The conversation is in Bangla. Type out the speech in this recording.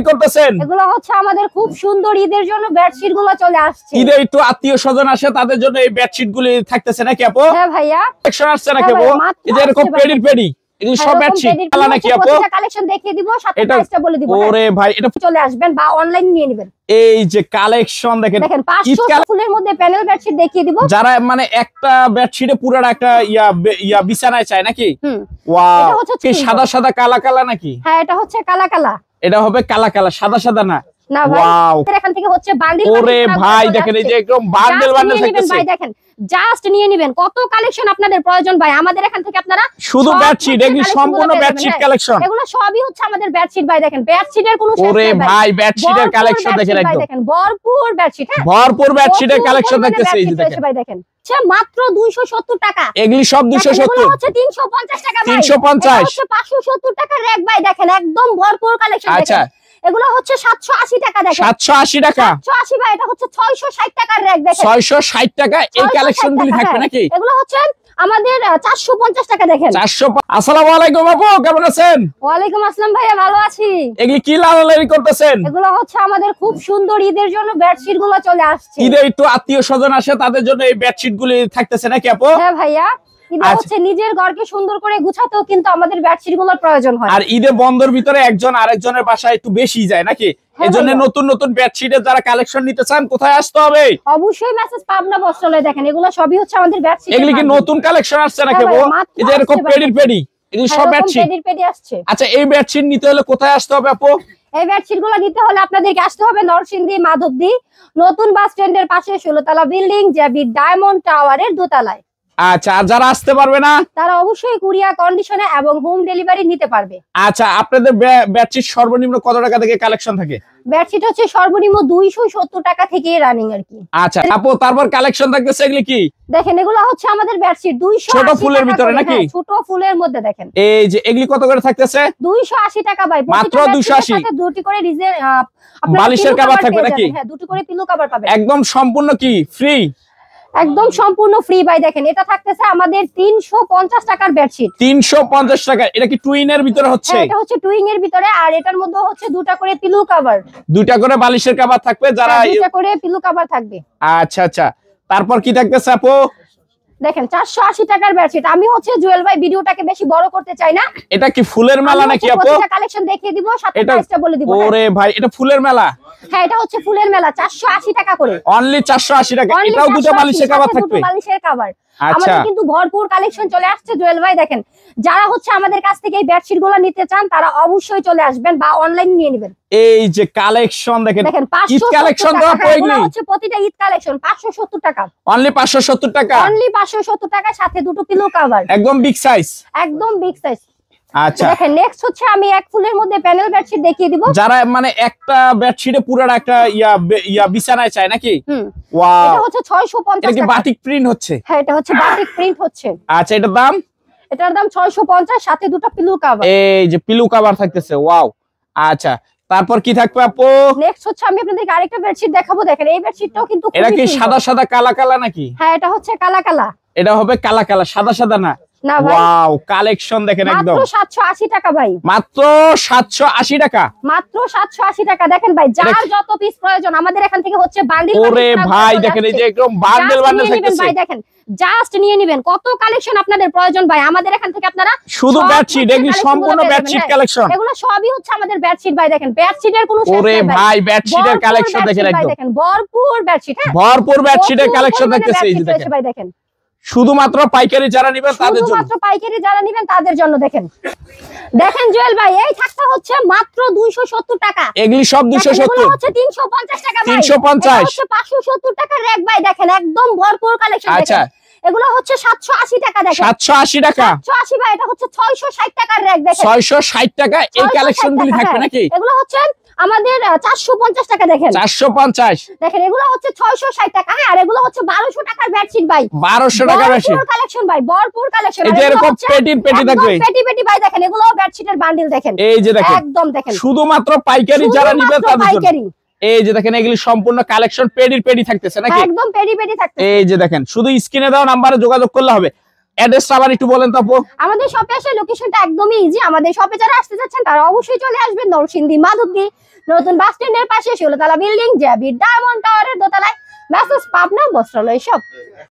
লালালারি করতেছেন? এগুলো হচ্ছে আমাদের খুব সুন্দর ঈদের জন্য বেডশিট গুলো চলে আসছে। ঈদে একটু আত্মীয় স্বজন আসে তাদের জন্য এই বেডশিট গুলি থাকতেছে নাকি আপু? হ্যাঁ ভাইয়া, কালেকশন আসছে নাকি আপু? এই যে এরকম পেডি এগুলো সব বেডশিট আলা নাকি আপু? প্রত্যেকটা কালেকশন দেখিয়ে দিব, সাথে প্রাইসটা বলে দিব। ওরে ভাই, এটা চলে আসবেন বা অনলাইন নিয়ে নেবেন। এই যে কালেকশন দেখেন 500 ফুলের মধ্যে প্যানেল বেডশিট দেখিয়ে দিব। যারা মানে একটা বেডশিটে পুরোটা একটা ইয়া বিছানায় চায় নাকি? ওয়াও, কি সাদা সাদা কালা কালা নাকি? হ্যাঁ, এটা হচ্ছে কালা কালা। এটা হবে কালা কালা, সাদা সাদা না। না ভাই, এখান থেকে হচ্ছে বান্ডিল। ওরে ভাই দেখেন, এই যে একদম বান্ডেল বান্ডেল থাকতেছে ভাই। দেখেন জাস্ট নিয়ে নেবেন, কত কালেকশন আপনাদের প্রয়োজন ভাই। আমাদের এখান থেকে আপনারা শুধু বেডশিট, এগুলি সম্পূর্ণ বেডশিট কালেকশন। এগুলো সবই হচ্ছে আমাদের বেডশিট ভাই। দেখেন বেডশিটের কোনো শেষ নেই। ওরে ভাই, বেডশিটের কালেকশন দেখেন, একদম দেখেন ভরপুর বেডশিট। হ্যাঁ, ভরপুর বেডশিটের কালেকশন দেখতেছে। এই যে দেখেন ভাই, দেখেন মাত্র 270 টাকা। এগুলি সব 270, হচ্ছে 350 টাকা ভাই। 350 হচ্ছে 570 টাকার র‍্যাক ভাই। দেখেন একদম ভরপুর কালেকশন। আচ্ছা, এগুলো হচ্ছে 780 টাকা। দেখেন 780 টাকা, 780 ভাই। এটা হচ্ছে 660 টাকার র‍্যাক। দেখেন 660 টাকা এই কালেকশনগুলি থাকবে নাকি? এগুলো হচ্ছে আমাদের 450 টাকা। দেখেন 400। আসসালামু আলাইকুম আপু, কেমন আছেন? ওয়ালাইকুম আসসালাম ভাইয়া, ভালো আছি। এগুলি কি লালালারি করতেছেন? এগুলো হচ্ছে আমাদের খুব সুন্দর ঈদের জন্য বেডশিট গুলো চলে আসছে। ঈদে একটু আত্মীয় স্বজন আসে তাদের জন্য এই বেডশিট গুলি থাকতেছে নাকি আপু? হ্যাঁ ভাইয়া, ঈদে হচ্ছে নিজের ঘরকে সুন্দর করে গুছাতেও কিন্তু আমাদের বেডশিট গুলোর প্রয়োজন হয়। আর ঈদে বন্ধের ভিতরে একজন আরেকজনের বাসায় একটু বেশি যায় নাকি? এজন্য নতুন নতুন বেডশিটের যারা কালেকশন নিতে চান কোথায় আসতে হবে? অবশ্যই মেসেজ পাবনা বস্ত্রালয়। দেখেন এগুলো সবই হচ্ছে আমাদের বেডশিট। এগুলি কি নতুন কালেকশন আসছে নাকি আপু? এই যে এরকম পেডি এগুলি সব বেডশিট আসছে। আচ্ছা, এই বেডশিট নিতে হলে কোথায় আসতে হবে আপু? এই বেডশিট গুলো নিতে হলে আপনাদেরকে আসতে হবে নরসিংদী মাধবদী নতুন বাস স্ট্যান্ডের পাশে 16 তলা বিল্ডিং, জেবি ডায়মন্ড টাওয়ারের দোতলায়। আচ্ছা, আর যারা আসতে পারবে না তারা অবশ্যই কুরিয়ার কন্ডিশনে এবং হোম ডেলিভারি নিতে পারবে। আচ্ছা, আপনাদের বেডশিট সর্বনিম্ন কত টাকা থেকে কালেকশন থাকে? বেডশিট হচ্ছে সর্বনিম্ন 270 টাকা থেকে রানিং আর কি। আচ্ছা আপু, তারপর কালেকশন থাকতেছে এগুলি কি? দেখেন এগুলো হচ্ছে আমাদের বেডশিট 280 ছোট ফুলের ভিতরে নাকি? ছোট ফুলের মধ্যে। দেখেন এই যে এগুলি কত করে থাকতেছে? 280 টাকা ভাই। মাত্র 280। সাথে দুটি করে বালিশের কভার থাকবে নাকি? হ্যাঁ, দুটি করে পিলো কভার পাবেন। একদম সম্পূর্ণ কি ফ্রি? একদম সম্পূর্ণ ফ্রি ভাই। দেখেন এটা থাকতেছে আমাদের 350 টাকার বেডশিট। 350 টাকা। এটা কি টুইন এর ভিতরে হচ্ছে? এটা হচ্ছে টুইং এর ভিতরে, আর এটার মধ্যে হচ্ছে দুটা করে পিলো কভার, দুইটা করে বালিশের কভার থাকবে। যারা দুটা করে পিলো কভার থাকবে। আচ্ছা আচ্ছা, তারপর কি থাকতেছে আপু? দেখেন 480 টাকার বেডশিট। আমি হচ্ছে জুয়েল ভাই ভিডিওটাকে বেশি বড় করতে চাই না। এটা কি ফুলের মেলা নাকি আপু? প্রত্যেকটা কালেকশন দেখিয়ে দিব, সাথে প্রাইসটা বলে দিব। ওরে ভাই, এটা ফুলের মেলা? হ্যাঁ, এটা হচ্ছে ফুলের মেলা। 480 টাকা করে, অনলি 480 টাকা। এটাও দুটো বালিশের কভার থাকবে? বালিশের কভার। আচ্ছা, আমাদের কিন্তু ভরপুর কালেকশন চলে আসছে জুয়েল ভাই। দেখেন যারা হচ্ছে আমাদের কাছ থেকে এই বেডশিট গুলো নিতে চান তারা অবশ্যই চলে আসবেন বা অনলাইন নিয়ে নেবেন। এই যে কালেকশন দেখেন, ঈদ কালেকশন তো এগুলো হচ্ছে প্রতিটা ঈদ কালেকশন 570 টাকা। অনলি 570 টাকা। অনলি 570 টাকা, সাথে দুটো পিলো কভার। একদম বিগ সাইজ। একদম বিগ সাইজ। আচ্ছা, দেখেন নেক্সট হচ্ছে আমি এক ফুলের মধ্যে প্যানেল বেডশিট দেখিয়ে দিব। যারা মানে একটা বেডশিটে পুরোটা একটা বিছানায় চায় নাকি? ওয়াও, এটা হচ্ছে 650 এটা কি টাকা। বাটিক প্রিন্ট হচ্ছে? হ্যাঁ, এটা হচ্ছে বাটিক প্রিন্ট হচ্ছে। আচ্ছা, এটার দাম? এটার দাম 650, সাথে দুটো পিলো কভার। এই যে পিলো কভার থাকতেছে। ওয়াও। আচ্ছা, তারপর কি থাকবে আপু? নেক্সট হচ্ছে আমি আপনাদেরকে আরেকটা বেডশিট দেখাবো। দেখেন এই বেডশিটটাও কিন্তু এটা কি সাদা সাদা কালা কালা নাকি? হ্যাঁ, এটা হচ্ছে কালা কালা। এটা হবে কালা কালা, সাদা সাদা না? না ভাই, ওয়াও, কালেকশন দেখেন একদম। মাত্র 780 টাকা ভাই। মাত্র 780 টাকা। মাত্র 780 টাকা। দেখেন ভাই, যার যত পিস প্রয়োজন আমাদের এখান থেকে হচ্ছে বান্ডিল। ওরে ভাই দেখেন, এই যে একদম বান্ডেল বান্ডেল থাকতেছে ভাই। দেখেন জাস্ট নিয়ে নেবেন, কত কালেকশন আপনাদের প্রয়োজন ভাই। আমাদের এখান থেকে আপনারা শুধু বেডশিট, এগুলি সম্পূর্ণ বেডশিট কালেকশন। এগুলো সবই হচ্ছে আমাদের বেডশিট ভাই। দেখেন বেডশিটের কোনো শেষ নেই। ওরে ভাই, বেডশিটের কালেকশন দেখেন একদম। দেখেন ভরপুর বেডশিট। হ্যাঁ, ভরপুর বেডশিটের কালেকশন দেখতেছে। এই যে দেখেন ভাই, দেখেন শুধুমাত্র পাইকারি যারা নেবেন তাদের জন্য। শুধুমাত্র পাইকারি যারা নেবেন তাদের জন্য। দেখেন দেখেন জুয়েল ভাই, এই থাকটা হচ্ছে মাত্র 270 টাকা। এগুলি সব 270। হচ্ছে 350 টাকা ভাই। 350 হচ্ছে 570 টাকার র‍্যাক ভাই। দেখেন একদম ভরপুর কালেকশন। আচ্ছা, এগুলো হচ্ছে 780 টাকা। দেখেন 780 টাকা। 780 ভাই। এটা হচ্ছে 660 টাকার র‍্যাক। দেখেন 660 টাকা এই কালেকশনগুলি থাকবে নাকি? এগুলো হচ্ছে আমাদের 450 টাকা। দেখেন 450। দেখেন এগুলো হচ্ছে 660 টাকা। হ্যাঁ, আর এগুলো হচ্ছে 1200 টাকার বেডশিট ভাই। 1200 টাকা বেশি কালেকশন ভাই, ভরপুর কালেকশন। এই যে এরকম পেটি থাকবে। পেটি ভাই। দেখেন এগুলো বেডশিটের বান্ডিল। দেখেন এই যে দেখেন একদম। দেখেন শুধুমাত্র পাইকারি যারা নেবেন তাদের জন্য। এই যে দেখেন এগুলি সম্পূর্ণ কালেকশন পেডি থাকতেছে নাকি? একদম পেটি থাকতেছে। এই যে দেখেন, শুধু স্ক্রিনে দেওয়া নাম্বারে যোগাযোগ করলে হবে। অ্যাড্রেসটা আবার একটু বলেন তো আপু। আমাদের শপে আসার লোকেশনটা একদমই ইজি। আমাদের শপে যারা আসতে যাচ্ছেন তারা অবশ্যই চলে আসবেন নরসিংদী মাধবদী নতুন বাস স্ট্যান্ডের পাশে 16 তলা বিল্ডিং জ্যাবি ডায়মন্ড টাওয়ারের দোতলায়, মেসেজ পাবনা বস্ত্রালয় শপ।